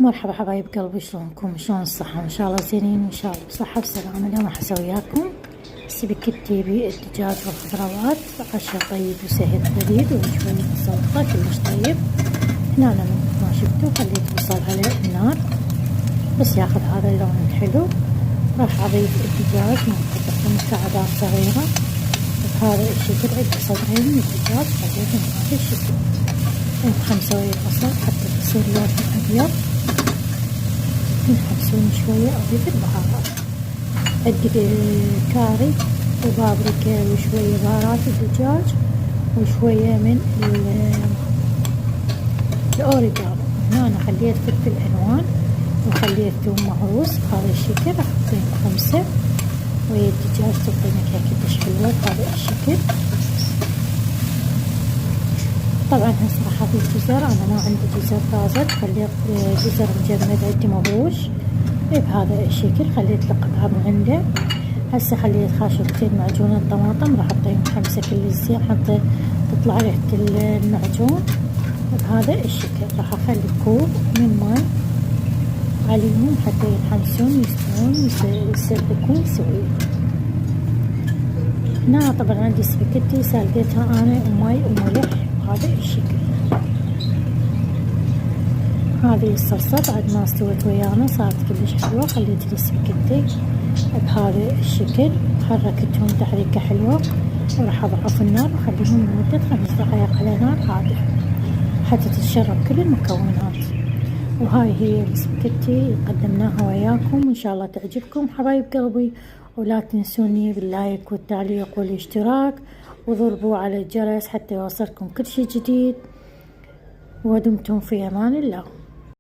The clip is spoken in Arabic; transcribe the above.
مرحبا حبايب قلبي، شلونكم؟ شلون الصحة؟ ان شاء الله زينين، ان شاء الله بصحة وسلامة. اليوم راح اسوي وياكم سبيكتي بالدجاج والخضروات، عشاء طيب وسهل لذيذ وشوية سلطة كلش طيب. هنا أنا مثل ما شفتوا خليت البصل على النار بس ياخذ هذا اللون الحلو. راح اضيف الدجاج مقطع مكعبات صغيرة بهذا الشكل. عندي صدرين من الدجاج خليتهم بهذا الشكل، مسوية البصل حتى تصير لونها أبيض. نحمسون شوية. أضيف البهارات، عندي كاري وبابريكا وشوية بهارات الدجاج وشوية من الأوريجانو. هنا أنا خليت فلفل ألوان وخليت ثوم مهروس بهذا الشكل. راح أحطين خمسة ويا الدجاج تعطي نكهة كلش حلوة بهذا الشكل. طبعا هسه راح اضيف جزر، انا ما عندي جزر طازج، خليت جزر مجمد عندي مبروش بهذا الشكل. خليت لقطعة من عنده. هسه خليت خاشقتين معجون الطماطم، راح اعطيهم 5 كل زين حتى تطلع ريحة المعجون بهذا الشكل. راح اخلي كوب من ماء عليهم حتى يتحمسون يستوون يسبكون سوية. هنا طبعا عندي سباكيتي سالقتها انا وماي وملح بهذا الشكل. هذه الصلصة بعد ما استوت ويانا صارت كلش حلوة. خليت السباكيتي بهذا الشكل، حركتهم تحريكة حلوة وراح اضعف النار واخليهم لمدة 5 دقائق على نار هادئة حتى تتشرب كل المكونات. وهاي هي السباكيتي قدمناها وياكم، ان شاء الله تعجبكم حبايب قلبي. ولا تنسوني باللايك والتعليق والاشتراك وضربوا على الجرس حتى يوصلكم كل شي جديد. ودمتم في امان الله.